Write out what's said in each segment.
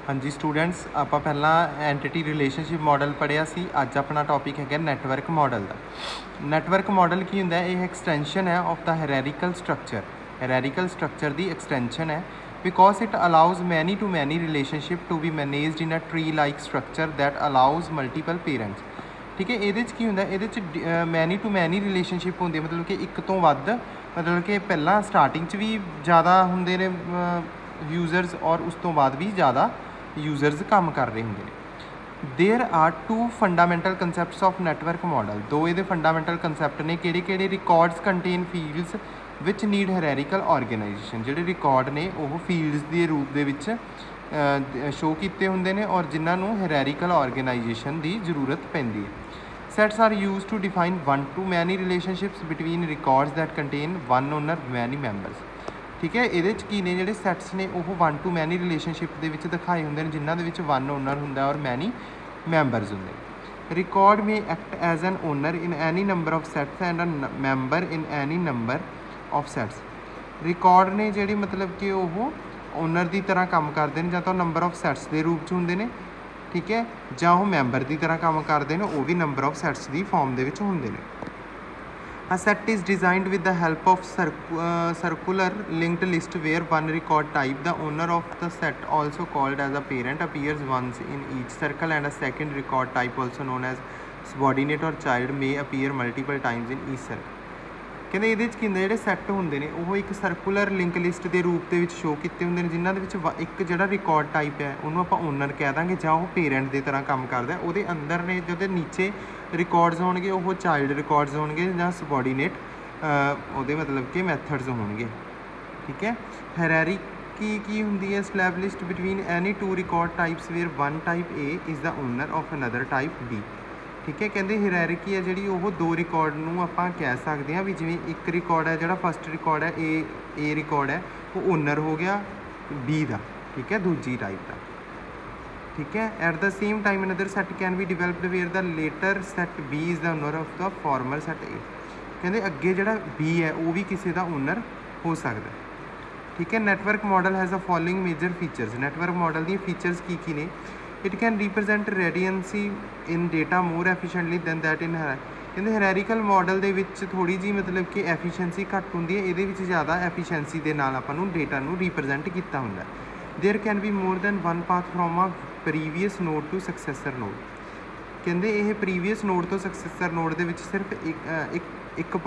हाँ जी स्टूडेंट्स, ਆਪਾਂ ਪਹਿਲਾਂ ਐਂਟੀਟੀ ਰਿਲੇਸ਼ਨਸ਼ਿਪ ਮਾਡਲ ਪੜ੍ਹਿਆ ਸੀ। ਅੱਜ ਆਪਣਾ ਟੌਪਿਕ ਹੈਗਾ ਨੈਟਵਰਕ ਮਾਡਲ ਦਾ। ਨੈਟਵਰਕ ਮਾਡਲ ਕੀ ਹੁੰਦਾ ਹੈ? ਇਹ ਐਕਸਟੈਂਸ਼ਨ ਹੈ of the hierarchical structure. Hierarchical structure ਦੀ ਐਕਸਟੈਂਸ਼ਨ ਹੈ because it allows many to many relationship to be managed in a tree like structure that allows multiple parents. ਠੀਕ ਹੈ, ਇਹਦੇ 'ਚ ਕੀ ਹੁੰਦਾ? ਇਹਦੇ 'ਚ ਮੈਨੀ ਟੂ ਮੈਨੀ ਰਿਲੇਸ਼ਨਸ਼ਿਪ ਹੁੰਦੀ ਹੈ, ਮਤਲਬ ਕਿ ਇੱਕ ਤੋਂ ਵੱਧ, ਮਤਲਬ ਕਿ ਪਹਿਲਾਂ ਸਟਾਰਟਿੰਗ 'ਚ ਵੀ ਜ਼ਿਆਦਾ ਹੁੰਦੇ ਨੇ ਯੂਜ਼ਰਸ ਔਰ ਉਸ ਤੋਂ ਬਾਅਦ ਵੀ ਜ਼ਿਆਦਾ ਯੂਜ਼ਰਸ ਕੰਮ ਕਰ ਰਹੇ ਹੁੰਦੇ ਨੇ। There are two fundamental concepts of network model. ਦੋ ਇਹਦੇ ਫੰਡਾਮੈਂਟਲ ਕੰਸੈਪਟ ਨੇ। ਕਿਹੜੇ records contain fields which need hierarchical organization. ਜਿਹੜੇ ਰਿਕਾਰਡ ਨੇ ਉਹ ਫੀਲਡਸ ਦੇ ਰੂਪ ਦੇ ਵਿੱਚ ਸ਼ੋ ਕੀਤੇ ਹੁੰਦੇ ਨੇ ਔਰ ਜਿਨ੍ਹਾਂ ਨੂੰ ਹਾਇਰਾਰਕੀਕਲ ਆਰਗੇਨਾਈਜੇਸ਼ਨ ਦੀ ਜ਼ਰੂਰਤ ਪੈਂਦੀ ਹੈ। Sets are used to define one to many relationships between records that contain one owner many members. ਠੀਕ ਹੈ, ਇਹਦੇ 'ਚ ਕੀ ਨੇ? ਜਿਹੜੇ ਸੈਟਸ ਨੇ ਉਹ ਵਨ ਟੂ ਮੈਨੀ ਰਿਲੇਸ਼ਨਸ਼ਿਪ ਦੇ ਵਿੱਚ ਦਿਖਾਏ ਹੁੰਦੇ ਨੇ, ਜਿਨ੍ਹਾਂ ਦੇ ਵਿੱਚ ਵਨ ਓਨਰ ਹੁੰਦਾ ਔਰ ਮੈਨੀ ਮੈਂਬਰਸ ਹੁੰਦੇ ਨੇ। Record may act as an owner in any number of sets and a member in any number of sets. Record ਨੇ ਜਿਹੜੇ ਮਤਲਬ ਕਿ ਉਹ ਓਨਰ ਦੀ ਤਰ੍ਹਾਂ ਕੰਮ ਕਰਦੇ ਨੇ, ਜਾਂ ਤਾਂ ਨੰਬਰ ਆਫ ਸੈਟਸ ਦੇ ਰੂਪ 'ਚ ਹੁੰਦੇ ਨੇ, ਠੀਕ ਹੈ, ਜਾਂ ਉਹ ਮੈਂਬਰ ਦੀ ਤਰ੍ਹਾਂ ਕੰਮ ਕਰਦੇ ਨੇ, ਉਹ ਵੀ number of sets the farm ਦੇ ਵਿੱਚ ਹੁੰਦੇ ਨੇ। A set is designed with the help of circular linked list where one record type, the owner of the set also called as a parent, appears once in each circle, and a second record type also known as subordinate or child may appear multiple times in each circle। ਕਹਿੰਦੇ ਇਹਦੇ 'ਚ ਕੀ ਹੁੰਦਾ? ਜਿਹੜੇ set ਹੁੰਦੇ ਨੇ ਉਹ ਇੱਕ circular link list ਦੇ ਰੂਪ ਦੇ ਵਿੱਚ ਸ਼ੋਅ ਕੀਤੇ ਹੁੰਦੇ ਨੇ, ਜਿਨ੍ਹਾਂ ਦੇ ਵਿੱਚ ਇੱਕ ਜਿਹੜਾ ਰਿਕਾਰਡ ਟਾਈਪ ਹੈ ਉਹਨੂੰ ਆਪਾਂ ਓਨਰ ਕਹਿ ਦਾਂਗੇ, ਜਾਂ ਉਹ ਪੇਰੈਂਟ ਦੀ ਤਰ੍ਹਾਂ ਕੰਮ ਕਰਦਾ। ਉਹਦੇ ਅੰਦਰ ਨੇ ਜਿਹਦੇ ਨੀਚੇ ਰਿਕਾਰਡਸ ਹੋਣਗੇ ਉਹ ਚਾਈਲਡ ਰਿਕਾਰਡਸ ਹੋਣਗੇ ਜਾਂ ਸਬੋਰਡੀਨੇਟ ਉਹਦੇ ਮਤਲਬ ਕਿ ਮੈਥਡਸ ਹੋਣਗੇ। ਠੀਕ ਹੈ, ਹਾਇਰਾਰਕੀ ਕੀ ਹੁੰਦੀ ਹੈ? Established between any two record types where one type A is the owner of another type B. ਠੀਕ ਹੈ, ਕਹਿੰਦੇ ਹਾਇਰਾਰਕੀ ਹੈ ਜਿਹੜੀ ਉਹ ਦੋ ਰਿਕਾਰਡ ਨੂੰ ਆਪਾਂ ਕਹਿ ਸਕਦੇ ਹਾਂ ਵੀ ਜਿਵੇਂ ਇੱਕ ਰਿਕਾਰਡ ਹੈ, ਜਿਹੜਾ ਫਸਟ ਰਿਕਾਰਡ ਹੈ ਏ ਰਿਕਾਰਡ ਹੈ, ਉਹ ਓਨਰ ਹੋ ਗਿਆ ਬੀ ਦਾ, ਠੀਕ ਹੈ, ਦੂਜੀ ਟਾਈਪ ਦਾ। ਠੀਕ ਹੈ, at the same time another set can be developed where the latter set B is the owner of the former set A. ਕਹਿੰਦੇ ਅੱਗੇ ਜਿਹੜਾ ਬੀ ਹੈ ਉਹ ਵੀ ਕਿਸੇ ਦਾ ਓਨਰ ਹੋ ਸਕਦਾ। ਠੀਕ ਹੈ, network model has a following major features. Network model ਦੀਆਂ ਫੀਚਰਸ ਕੀ ਨੇ? It can represent redundancy in data more efficiently than that in ਕਹਿੰਦੇ ਹਾਇਰਾਰਕੀਕਲ ਮਾਡਲ ਦੇ ਵਿੱਚ ਥੋੜ੍ਹੀ ਜਿਹੀ ਮਤਲਬ ਕਿ ਐਫੀਸ਼ੀਐਂਸੀ ਘੱਟ ਹੁੰਦੀ ਹੈ, ਇਹਦੇ ਵਿੱਚ ਜ਼ਿਆਦਾ ਐਫੀਸ਼ੀਐਂਸੀ ਦੇ ਨਾਲ ਆਪਾਂ ਨੂੰ ਡੇਟਾ ਨੂੰ ਰੀਪ੍ਰਜੈਂਟ ਕੀਤਾ ਹੁੰਦਾ। There can be more than one path from a previous node to successor node. ਕਹਿੰਦੇ ਇਹ ਪ੍ਰੀਵੀਅਸ ਨੋਡ ਤੋਂ ਸਕਸੈਸਰ ਨੋਡ ਦੇ ਵਿੱਚ ਸਿਰਫ ਇੱਕ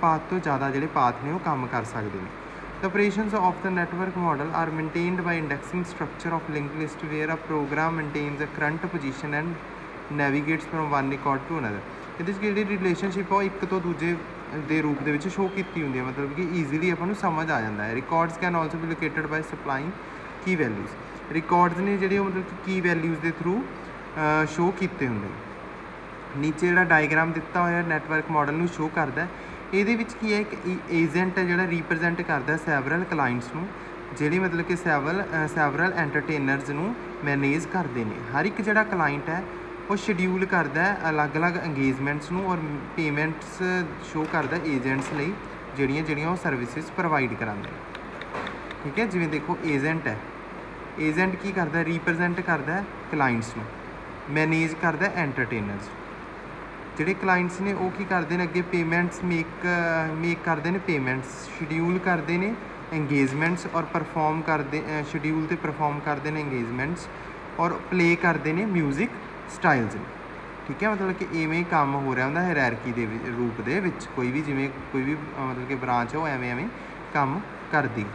ਪਾਥ ਤੋਂ ਜ਼ਿਆਦਾ ਜਿਹੜੇ ਪਾਥ ਨੇ ਉਹ ਕੰਮ ਕਰ ਸਕਦੇ ਨੇ। The operations of the network model are maintained by indexing structure of linked list where a program maintains a current position and navigates from one record to another। ਇਹਦੇ 'ਚ ਜਿਹੜੀ ਰਿਲੇਸ਼ਨਸ਼ਿਪ ਆ ਉਹ ਇੱਕ ਤੋਂ ਦੂਜੇ ਦੇ ਰੂਪ ਦੇ ਵਿੱਚ ਸ਼ੋਅ ਕੀਤੀ ਹੁੰਦੀ ਹੈ, ਮਤਲਬ ਕਿ ਈਜ਼ੀਲੀ ਆਪਾਂ ਨੂੰ ਸਮਝ ਆ ਜਾਂਦਾ ਹੈ। Records can also be located by supplying key values. Records ਨੇ ਜਿਹੜੇ ਉਹ ਮਤਲਬ ਕਿ ਕੀ ਵੈਲਿਊਜ਼ ਦੇ ਥਰੂ ਸ਼ੋਅ ਕੀਤੇ ਹੁੰਦੇ ਨੇ। ਨੀਚੇ ਜਿਹੜਾ ਡਾਇਗਰਾਮ ਦਿੱਤਾ ਹੋਇਆ ਨੈਟਵਰਕ ਮਾਡਲ ਨੂੰ ਸ਼ੋਅ ਕਰਦਾ। ਇਹਦੇ ਵਿੱਚ ਕੀ ਹੈ? ਇੱਕ ਏਜੰਟ ਹੈ ਜਿਹੜਾ ਰੀਪ੍ਰਜੈਂਟ ਕਰਦਾ ਸੈਵਰਲ ਕਲਾਇੰਟਸ ਨੂੰ, ਜਿਹੜੇ ਮਤਲਬ ਕਿ ਸੈਵਰਲ ਐਂਟਰਟੇਨਰਸ ਨੂੰ ਮੈਨੇਜ ਕਰਦੇ ਨੇ। ਹਰ ਇੱਕ ਜਿਹੜਾ ਕਲਾਇੰਟ ਹੈ ਉਹ ਸ਼ਡਿਊਲ ਕਰਦਾ ਅਲੱਗ-ਅਲੱਗ ਇੰਗੇਜਮੈਂਟਸ ਨੂੰ ਔਰ ਪੇਮੈਂਟਸ ਸ਼ੋਅ ਕਰਦਾ ਏਜੰਟਸ ਲਈ, ਜਿਹੜੀਆਂ ਉਹ ਸਰਵਿਸਿਜ਼ ਪ੍ਰੋਵਾਈਡ ਕਰਾਉਂਦੇ ਨੇ। ਠੀਕ ਹੈ, ਜਿਵੇਂ ਦੇਖੋ ਏਜੰਟ ਹੈ, ਏਜੰਟ ਕੀ ਕਰਦਾ? ਰੀਪ੍ਰਜੈਂਟ ਕਰਦਾ ਕਲਾਇੰਟਸ ਨੂੰ, ਮੈਨੇਜ ਕਰਦਾ ਐਂਟਰਟੇਨਰਸ। ਜਿਹੜੇ ਕਲਾਇੰਟਸ ਨੇ ਉਹ ਕੀ ਕਰਦੇ ਨੇ? ਅੱਗੇ ਪੇਮੈਂਟਸ ਮੇਕ ਕਰਦੇ ਨੇ, ਪੇਮੈਂਟਸ ਸ਼ਡਿਊਲ ਕਰਦੇ ਨੇ ਇੰਗੇਜਮੈਂਟਸ ਔਰ ਪਰਫੋਰਮ ਕਰਦੇ, ਸ਼ਡਿਊਲ 'ਤੇ ਪਰਫੋਰਮ ਕਰਦੇ ਨੇ ਇੰਗੇਜਮੈਂਟਸ ਔਰ ਪਲੇ ਕਰਦੇ ਨੇ ਮਿਊਜ਼ਿਕ ਸਟਾਈਲਸ। ਠੀਕ ਹੈ, ਮਤਲਬ ਕਿ ਇਵੇਂ ਕੰਮ ਹੋ ਰਿਹਾ ਹੁੰਦਾ ਹਾਇਰਾਰਕੀ ਦੇ ਰੂਪ ਦੇ ਵਿੱਚ। ਕੋਈ ਵੀ ਮਤਲਬ ਕਿ ਬ੍ਰਾਂਚ ਉਹ ਐਵੇਂ ਕੰਮ ਕਰਦੀ।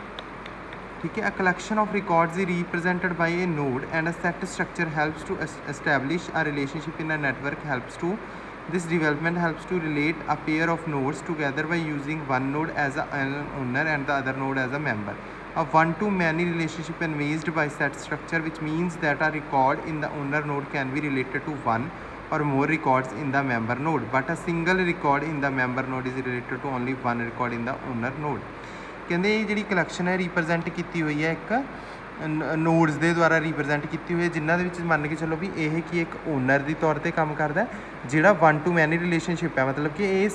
ਠੀਕ ਹੈ, a collection of records is represented by a node and a set structure helps to establish a relationship in a network helps to This development helps to relate a pair of nodes together by using one node as an owner and the other node as a member. A one-to-many relationship envisaged by set structure, which means that a record in the owner node can be related to one or more records in the member node, but a single record in the member node is related to only one record in the owner node। ਕਹਿੰਦੇ ਇਹ ਜਿਹੜੀ collection ਹੈ represent ਕੀਤੀ ਹੋਈ ਹੈ ਇੱਕ nodes ਦੇ ਦੁਆਰਾ ਰੀਪ੍ਰਜੈਂਟ ਕੀਤੀ ਹੋਈ ਹੈ, ਜਿਨ੍ਹਾਂ ਦੇ ਵਿੱਚ ਮੰਨ ਕੇ ਚੱਲੋ ਵੀ ਇਹ ਕੀ ਇੱਕ ਓਨਰ ਦੀ ਤੌਰ 'ਤੇ ਕੰਮ ਕਰਦਾ, ਜਿਹੜਾ ਵਨ ਟੂ ਮੈਨੀ ਰਿਲੇਸ਼ਨਸ਼ਿਪ ਹੈ, ਮਤਲਬ ਕਿ ਇਹ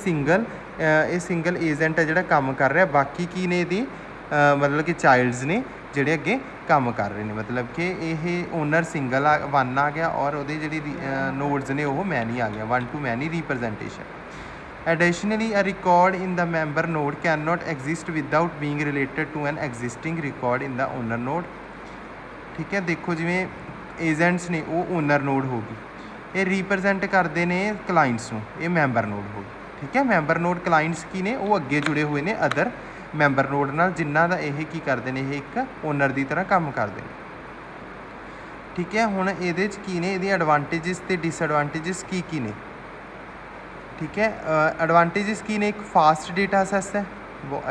ਸਿੰਗਲ ਏਜੰਟ ਹੈ ਜਿਹੜਾ ਕੰਮ ਕਰ ਰਿਹਾ। ਬਾਕੀ ਕੀ ਨੇ ਇਹਦੀ ਮਤਲਬ ਕਿ ਚਾਈਲਡਸ ਨੇ ਜਿਹੜੇ ਅੱਗੇ ਕੰਮ ਕਰ ਰਹੇ ਨੇ, ਮਤਲਬ ਕਿ ਇਹ ਓਨਰ ਸਿੰਗਲ ਆ 1 ਆ ਗਿਆ ਔਰ ਉਹਦੇ ਜਿਹੜੀ ਨੋਡਸ ਨੇ ਉਹ ਮੈਨੀ ਆ ਗਿਆ, 1 to many representation. Additionally, a record in the member node cannot exist without being related to an existing record in the owner node. ਠੀਕ ਹੈ, ਦੇਖੋ ਜਿਵੇਂ ਏਜੰਟਸ ਨੇ ਉਹ ਓਨਰ ਨੋਡ ਹੋ ਗਈ, ਇਹ ਰਿਪਰੈਜ਼ੈਂਟ ਕਰਦੇ ਨੇ ਕਲਾਇੰਟਸ ਨੂੰ, ਇਹ ਮੈਂਬਰ ਨੋਡ ਹੋ ਗਈ। ਠੀਕ ਹੈ, ਮੈਂਬਰ ਨੋਡ ਕਲਾਇੰਟਸ ਕੀ ਨੇ, ਉਹ ਅੱਗੇ ਜੁੜੇ ਹੋਏ ਨੇ ਅਦਰ ਮੈਂਬਰ ਨੋਡ ਨਾਲ, ਜਿਨ੍ਹਾਂ ਦਾ ਇਹ ਕੀ ਕਰਦੇ ਨੇ, ਇਹ ਇੱਕ ਓਨਰ ਦੀ ਤਰ੍ਹਾਂ ਕੰਮ ਕਰਦੇ ਨੇ। ਠੀਕ ਹੈ, ਹੁਣ ਇਹਦੇ 'ਚ ਕੀ ਨੇ, ਇਹਦੀ ਐਡਵਾਂਟੇਜਸ ਅਤੇ ਡਿਸਐਡਵਾਂਟੇਜਸ ਕੀ ਨੇ। ਠੀਕ ਹੈ, ਐਡਵਾਂਟੇਜਸ ਕੀ ਨੇ, ਇੱਕ ਫਾਸਟ ਡੇਟਾ ਅਸੈਸ ਹੈ,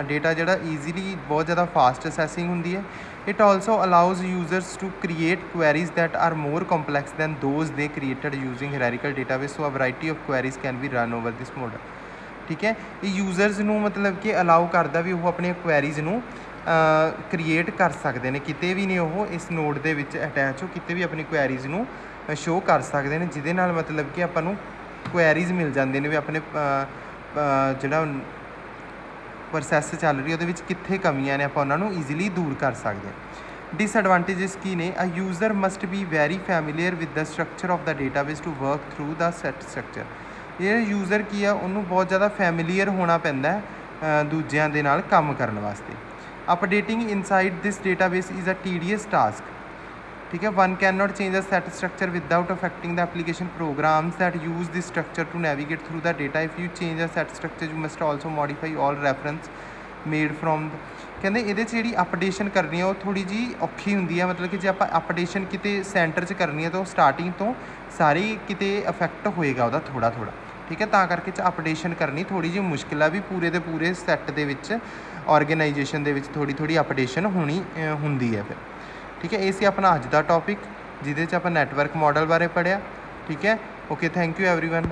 ਡੇਟਾ ਜਿਹੜਾ ਈਜ਼ੀਲੀ ਬਹੁਤ ਜ਼ਿਆਦਾ ਫਾਸਟ ਅਸੈਸਿੰਗ ਹੁੰਦੀ ਹੈ। It also allows users to create queries that are more complex than those the created using hierarchical database, so a variety of queries can be run over this model. ਠੀਕ ਹੈ, ਇਹ users ਨੂੰ ਮਤਲਬ ਕਿ allow ਕਰਦਾ ਵੀ ਉਹ ਆਪਣੀਆਂ queries ਨੂੰ ਕ੍ਰੀਏਟ ਕਰ ਸਕਦੇ ਨੇ, ਕਿਤੇ ਵੀ ਨੇ ਉਹ ਇਸ ਨੋਡ ਦੇ ਵਿੱਚ ਅਟੈਚ ਹੋ, ਕਿਤੇ ਵੀ ਆਪਣੀ ਕੁਐਰੀਜ਼ ਨੂੰ ਸ਼ੋਅ ਕਰ ਸਕਦੇ ਨੇ, ਜਿਹਦੇ ਨਾਲ ਮਤਲਬ ਕਿ ਆਪਾਂ ਨੂੰ ਕੁਐਰੀਜ਼ ਮਿਲ ਜਾਂਦੇ ਨੇ ਵੀ ਆਪਣੇ ਜਿਹੜਾ ਪ੍ਰੋਸੈਸ ਚੱਲ ਰਹੀ ਉਹਦੇ ਵਿੱਚ ਕਿੱਥੇ ਕਮੀਆਂ ਨੇ, ਆਪਾਂ ਉਹਨਾਂ ਨੂੰ ਈਜ਼ੀਲੀ ਦੂਰ ਕਰ ਸਕਦੇ ਹਾਂ। ਡਿਸਐਡਵਾਂਟੇਜਸ ਕੀ ਨੇ, a user must be very familiar with the structure of the database to work through the set structure. ਇਹ ਯੂਜ਼ਰ ਕੀ ਆ, ਉਹਨੂੰ ਬਹੁਤ ਜ਼ਿਆਦਾ ਫੈਮੀਲੀਅਰ ਹੋਣਾ ਪੈਂਦਾ ਦੂਜਿਆਂ ਦੇ ਨਾਲ ਕੰਮ ਕਰਨ ਵਾਸਤੇ। Updating inside this database is a tedious task. ਠੀਕ ਹੈ, one can not change a set structure without affecting the application programs that use this structure to navigate through the data. If you change a set structure you must also modify all reference made from. ਕਹਿੰਦੇ ਇਹਦੇ 'ਚ ਜਿਹੜੀ updation ਕਰਨੀ ਆ ਉਹ ਥੋੜ੍ਹੀ ਜਿਹੀ ਔਖੀ ਹੁੰਦੀ ਹੈ, ਮਤਲਬ ਕਿ ਜੇ ਆਪਾਂ ਅਪਡੇਸ਼ਨ ਕਿਤੇ ਸੈਂਟਰ 'ਚ ਕਰਨੀ ਹੈ ਤਾਂ ਉਹ ਸਟਾਰਟਿੰਗ ਤੋਂ ਸਾਰੇ ਕਿਤੇ ਇਫੈਕਟ ਹੋਏਗਾ ਉਹਦਾ ਥੋੜ੍ਹਾ। ਠੀਕ ਹੈ, ਤਾਂ ਕਰਕੇ ਅਪਡੇਸ਼ਨ ਕਰਨੀ ਥੋੜ੍ਹੀ ਜਿਹੀ ਮੁਸ਼ਕਿਲ ਆ, ਵੀ ਪੂਰੇ ਦੇ ਪੂਰੇ ਸੈੱਟ ਦੇ ਵਿੱਚ ਆਰਗੇਨਾਈਜੇਸ਼ਨ ਦੇ ਵਿੱਚ ਥੋੜ੍ਹੀ ਅਪਡੇਸ਼ਨ ਹੁੰਦੀ ਹੈ ਫਿਰ। ਠੀਕ ਹੈ, ਇਹ ਸੀ ਆਪਣਾ ਅੱਜ ਦਾ ਟੌਪਿਕ, ਜਿਹਦੇ 'ਚ ਆਪਾਂ ਨੈਟਵਰਕ ਮਾਡਲ ਬਾਰੇ ਪੜ੍ਹਿਆ। ਠੀਕ ਹੈ, ਓਕੇ, ਥੈਂਕ ਯੂ ਐਵਰੀਵਨ।